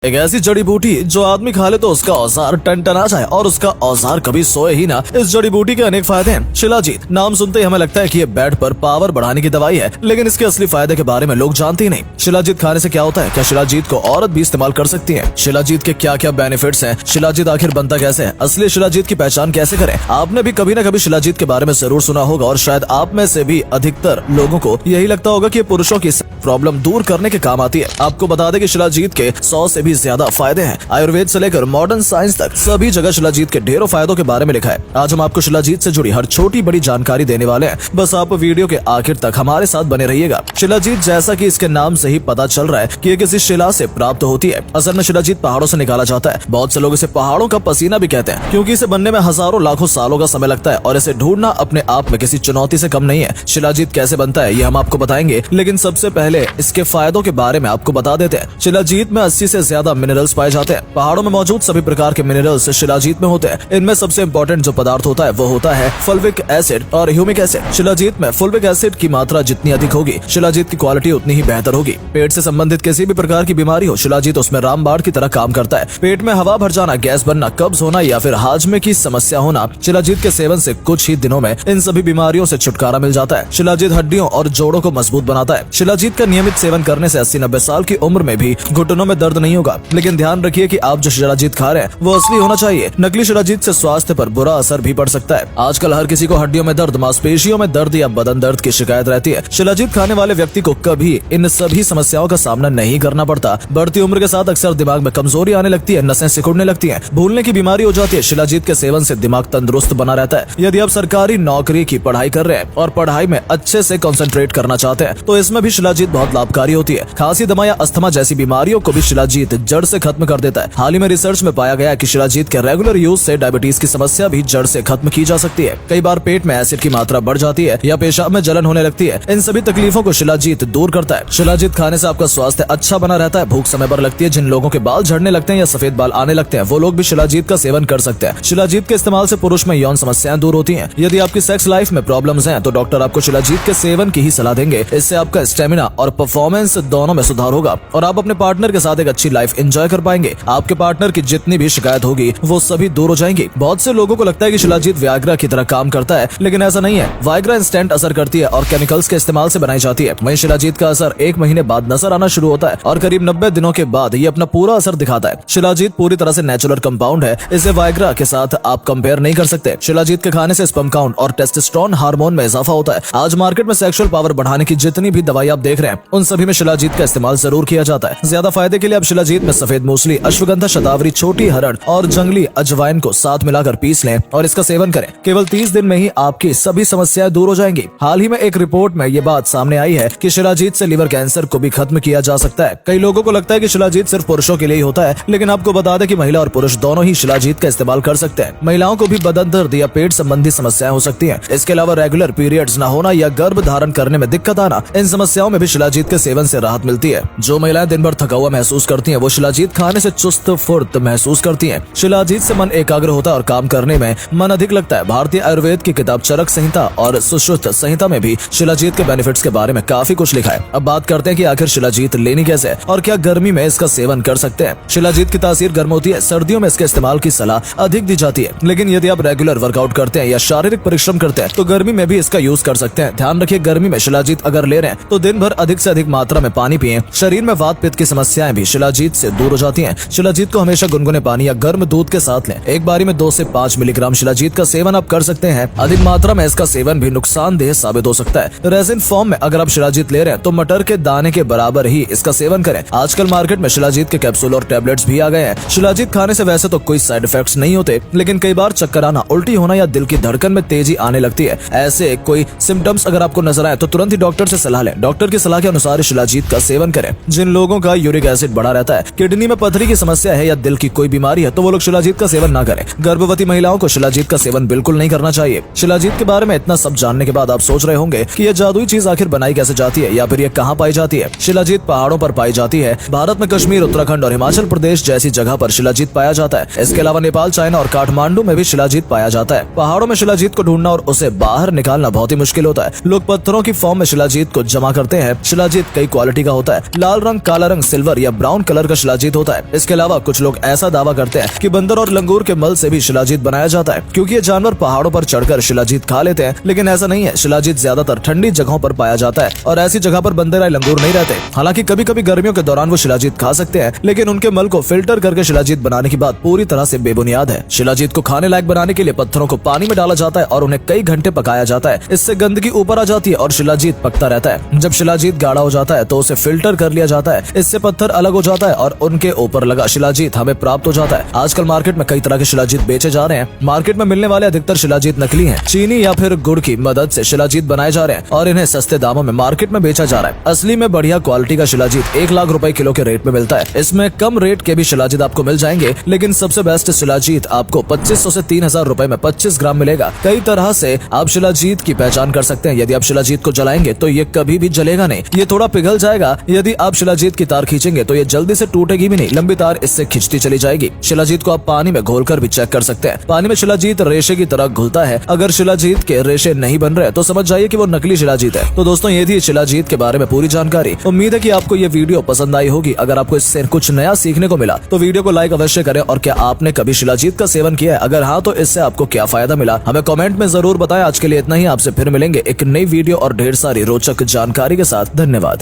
एक ऐसी जड़ी बूटी जो आदमी खा ले तो उसका औजार टनटना जाए और उसका औजार कभी सोए ही ना। इस जड़ी बूटी के अनेक फायदे हैं। शिलाजीत नाम सुनते ही हमें लगता है कि ये बेड पर पावर बढ़ाने की दवाई है, लेकिन इसके असली फायदे के बारे में लोग जानते ही नहीं। शिलाजीत खाने से क्या होता है? क्या शिलाजीत को औरत भी इस्तेमाल कर सकती है? शिलाजीत के क्या क्या बेनिफिट्स हैं? शिलाजीत आखिर बनता कैसे है? असली शिलाजीत की पहचान कैसे करें? आपने भी कभी न कभी शिलाजीत के बारे में जरूर सुना होगा और शायद आप में से भी अधिकतर लोगों को यही लगता होगा कि पुरुषों की प्रॉब्लम दूर करने के काम आती है। आपको बता दें कि शिलाजीत के 100 से भी ज्यादा फायदे हैं। आयुर्वेद से लेकर मॉडर्न साइंस तक सभी जगह शिलाजीत के ढेरों फायदों के बारे में लिखा है। आज हम आपको शिलाजीत से जुड़ी हर छोटी बड़ी जानकारी देने वाले हैं। बस आप वीडियो के आखिर तक हमारे साथ बने रहिएगा। शिलाजीत, जैसा कि इसके नाम से ही पता चल रहा है कि ये किसी शिला से प्राप्त होती है। असल में शिलाजीत पहाड़ों से निकाला जाता है। बहुत से लोग इसे पहाड़ों का पसीना भी कहते हैं, क्योंकि इसे बनने में हजारों लाखों सालों का समय लगता है और इसे ढूंढना अपने आप में किसी चुनौती से कम नहीं है। शिलाजीत कैसे बनता है ये हम आपको बताएंगे, लेकिन सबसे पहले इसके फायदों के बारे में आपको बता देते हैं। शिलाजीत में 80 से ज्यादा मिनरल्स पाए जाते हैं। पहाड़ों में मौजूद सभी प्रकार के मिनरल्स शिलाजीत में होते हैं। इनमें सबसे इम्पोर्टेंट जो पदार्थ होता है वो होता है फुल्विक एसिड और ह्यूमिक एसिड। शिलाजीत में फुल्विक एसिड की मात्रा जितनी अधिक होगी, शिलाजीत की क्वालिटी उतनी ही बेहतर होगी। पेट से संबंधित किसी भी प्रकार की बीमारी हो, शिलाजीत उसमें रामबाण की तरह काम करता है। पेट में हवा भर जाना, गैस बनना, कब्ज होना या फिर हाजमे की समस्या होना, शिलाजीत के सेवन से कुछ ही दिनों में इन सभी बीमारियों से छुटकारा मिल जाता है। शिलाजीत हड्डियों और जोड़ों को मजबूत बनाता है। शिलाजीत का नियमित सेवन करने से 80-90 साल की उम्र में भी घुटनों में दर्द नहीं होगा। लेकिन ध्यान रखिए कि आप जो शिलाजीत खा रहे हैं वो असली होना चाहिए। नकली शिलाजीत से स्वास्थ्य पर बुरा असर भी पड़ सकता है। आजकल हर किसी को हड्डियों में दर्द, मांसपेशियों में दर्द या बदन दर्द की शिकायत रहती है। शिलाजीत खाने वाले व्यक्ति को कभी इन सभी समस्याओं का सामना नहीं करना पड़ता। बढ़ती उम्र के साथ अक्सर दिमाग में कमजोरी आने लगती है, नसें सिकुड़ने लगती हैं, भूलने की बीमारी हो जाती है। शिलाजीत के सेवन से दिमाग तंदुरुस्त बना रहता है। यदि आप सरकारी नौकरी की पढ़ाई कर रहे हैं और पढ़ाई में अच्छे से कंसंट्रेट करना चाहते हैं तो इसमें भी शिलाजीत बहुत लाभकारी होती है। खांसी, दमा या अस्थमा जैसी बीमारियों को भी शिलाजीत जड़ से खत्म कर देता है। हाल ही में रिसर्च में पाया गया कि शिलाजीत के रेगुलर यूज से डायबिटीज की समस्या भी जड़ से खत्म की जा सकती है। कई बार पेट में एसिड की मात्रा बढ़ जाती है या पेशाब में जलन होने लगती है। इन सभी तकलीफों को शिलाजीत दूर करता है। शिलाजीत खाने से आपका स्वास्थ्य अच्छा बना रहता है। भूख समय पर लगती है। जिन लोगों के बाल झड़ने लगते हैं या सफेद बाल आने लगते हैं वो लोग भी शिलाजीत का सेवन कर सकते हैं। शिलाजीत के इस्तेमाल से पुरुष में यौन समस्याएं दूर होती हैं। यदि आपकी सेक्स लाइफ में प्रॉब्लम्स हैं तो डॉक्टर आपको शिलाजीत के सेवन की ही सलाह देंगे। इससे आपका स्टेमिना और परफॉर्मेंस दोनों में सुधार होगा और आप अपने पार्टनर के साथ एक अच्छी लाइफ एंजॉय कर पाएंगे। आपके पार्टनर की जितनी भी शिकायत होगी वो सभी दूर हो जाएंगी। बहुत से लोगों को लगता है कि शिलाजीत वियाग्रा की तरह काम करता है, लेकिन ऐसा नहीं है। वियाग्रा इंस्टेंट असर करती है और केमिकल्स के इस्तेमाल से बनाई जाती है। वहीं शिलाजीत का असर 1 महीने बाद नजर आना शुरू होता है और करीब 90 दिनों के बाद ये अपना पूरा असर दिखाता है। शिलाजीत पूरी तरह से नेचुरल कंपाउंड है। इसे वियाग्रा के साथ आप कंपेयर नहीं कर सकते। शिलाजीत के खाने से स्पर्म काउंट और टेस्टोस्टेरोन हार्मोन में इजाफा होता है। आज मार्केट में सेक्सुअल पावर बढ़ाने की जितनी भी दवाई आप देख रहे हैं उन सभी में शिलाजीत का इस्तेमाल जरूर किया जाता है। ज्यादा फायदे के लिए आप शिलाजीत में सफेद मूसली, अश्वगंधा, शतावरी, छोटी हरड़ और जंगली अजवाइन को साथ मिलाकर पीस लें और इसका सेवन करें। केवल 30 दिन में ही आपकी सभी समस्याएं दूर हो जाएंगी। हाल ही में एक रिपोर्ट में ये बात सामने आई है कि शिलाजीत से लिवर कैंसर को भी खत्म किया जा सकता है। कई लोगों को लगता है कि शिलाजीत सिर्फ पुरुषों के लिए ही होता है, लेकिन आपको बता दें कि महिला और पुरुष दोनों ही शिलाजीत का इस्तेमाल कर सकते हैं। महिलाओं को भी बदन दर्द या पेट संबंधी समस्याएं हो सकती है। इसके अलावा रेगुलर पीरियड्स न होना या गर्भ धारण करने में दिक्कत आना, इन समस्याओं में भी शिलाजीत के सेवन से राहत मिलती है। जो महिलाएं दिन भर थका हुआ महसूस करती हैं वो शिलाजीत खाने से चुस्त फुर्त महसूस करती हैं। शिलाजीत से मन एकाग्र होता है और काम करने में मन अधिक लगता है। भारतीय आयुर्वेद की किताब चरक संहिता और सुश्रुत संहिता में भी शिलाजीत के बेनिफिट्स के बारे में काफी कुछ लिखा है। अब बात करते हैं कि आखिर शिलाजीत लेनी कैसे और क्या गर्मी में इसका सेवन कर सकते हैं। शिलाजीत की तासीर गर्म होती है। सर्दियों में इसके इस्तेमाल की सलाह अधिक दी जाती है, लेकिन यदि आप रेगुलर वर्कआउट करते हैं या शारीरिक परिश्रम करते हैं तो गर्मी में भी इसका यूज कर सकते हैं। ध्यान रखिए, गर्मी में शिलाजीत अगर ले रहे हैं तो दिन भर अधिक से अधिक मात्रा में पानी पिएं। शरीर में वात पित्त की समस्याएं भी शिलाजीत से दूर हो जाती हैं। शिलाजीत को हमेशा गुनगुने पानी या गर्म दूध के साथ लें। एक बारी में 2 से 5 मिलीग्राम शिलाजीत का सेवन आप कर सकते हैं। अधिक मात्रा में इसका सेवन भी नुकसानदेह साबित हो सकता है। रेजिन फॉर्म में अगर आप शिलाजीत ले रहे हैं तो मटर के दाने के बराबर ही इसका सेवन करें। आजकल मार्केट में शिलाजीत के कैप्सूल और टैबलेट्स भी आ गए हैं। शिलाजीत खाने से वैसे तो कोई साइड इफेक्ट्स नहीं होते, लेकिन कई बार चक्कर आना, उल्टी होना या दिल की धड़कन में तेजी आने लगती है। ऐसे कोई सिम्टम्स अगर आपको नजर आए तो तुरंत ही डॉक्टर से सलाह लें। डॉक्टर की सलाह के अनुसार शिलाजीत का सेवन करें। जिन लोगों का यूरिक एसिड बढ़ा रहता है, किडनी में पथरी की समस्या है या दिल की कोई बीमारी है तो वो लोग शिलाजीत का सेवन ना करें। गर्भवती महिलाओं को शिलाजीत का सेवन बिल्कुल नहीं करना चाहिए। शिलाजीत के बारे में इतना सब जानने के बाद आप सोच रहे होंगे कि ये जादुई चीज आखिर बनाई कैसे जाती है या फिर ये कहाँ पाई जाती है। शिलाजीत पहाड़ों पर पाई जाती है। भारत में कश्मीर, उत्तराखंड और हिमाचल प्रदेश जैसी जगह पर शिलाजीत पाया जाता है। इसके अलावा नेपाल, चाइना और काठमांडू में भी शिलाजीत पाया जाता है। पहाड़ों में शिलाजीत को ढूंढना और उसे बाहर निकालना बहुत ही मुश्किल होता है। लोग पत्थरों की फॉर्म में शिलाजीत को जमा करते हैं। शिलाजीत कई क्वालिटी का होता है। लाल रंग, काला रंग, सिल्वर या ब्राउन कलर का का शिलाजीत होता है। इसके अलावा कुछ लोग ऐसा दावा करते हैं कि बंदर और लंगूर के मल से भी शिलाजीत बनाया जाता है, क्योंकि ये जानवर पहाड़ों पर चढ़कर शिलाजीत खा लेते हैं। लेकिन ऐसा नहीं है, शिलाजीत ज्यादातर ठंडी जगहों पर पाया जाता है और ऐसी जगह पर बंदर या लंगूर नहीं रहते। हालांकि कभी कभी गर्मियों के दौरान वो शिलाजीत खा सकते हैं, लेकिन उनके मल को फिल्टर करके शिलाजीत बनाने की बात पूरी तरह से बेबुनियाद है। शिलाजीत को खाने लायक बनाने के लिए पत्थरों को पानी में डाला जाता है और उन्हें कई घंटे पकाया जाता है। इससे गंदगी ऊपर आ जाती है और शिलाजीत पकता रहता है। जब शिलाजीत गाढ़ा हो जाता है तो उसे फिल्टर कर लिया जाता है। इससे पत्थर अलग हो जाता है और उनके ऊपर लगा शिलाजीत हमें प्राप्त हो जाता है। आजकल मार्केट में कई तरह के शिलाजीत बेचे जा रहे हैं। मार्केट में मिलने वाले अधिकतर शिलाजीत नकली हैं। चीनी या फिर गुड़ की मदद से शिलाजीत बनाए जा रहे हैं और इन्हें सस्ते दामों में मार्केट में बेचा जा रहा है। असली में बढ़िया क्वालिटी का शिलाजीत 1 लाख रुपए किलो के रेट में मिलता है। इसमें कम रेट के भी शिलाजीत आपको मिल जाएंगे, लेकिन सबसे बेस्ट शिलाजीत आपको 2500 से 3000 रुपए में 25 ग्राम मिलेगा। कई तरह से आप शिलाजीत की पहचान कर सकते हैं। यदि आप शिलाजीत को जलाएंगे तो ये कभी भी जलेगा नहीं, ये थोड़ा पिघल जाएगा। यदि आप शिलाजीत की तार खींचेंगे तो ये जल्दी से टूटेगी भी नहीं, लंबी तार इससे खिंचती चली जाएगी। शिलाजीत को आप पानी में घोलकर भी चेक कर सकते हैं। पानी में शिलाजीत रेशे की तरह घुलता है। अगर शिलाजीत के रेशे नहीं बन रहे तो समझ जाइए कि वो नकली शिलाजीत है। तो दोस्तों, ये थी शिलाजीत के बारे में पूरी जानकारी। उम्मीद है कि आपको ये वीडियो पसंद आई होगी। अगर आपको इससे कुछ नया सीखने को मिला तो वीडियो को लाइक अवश्य करें। और क्या आपने कभी शिलाजीत का सेवन किया है? अगर हाँ, तो इससे आपको क्या फायदा मिला हमें कमेंट में जरूर बताएं। आज के लिए इतना ही। आपसे फिर मिलेंगे एक नई वीडियो और ढेर सारी रोचक जानकारी के साथ। धन्यवाद।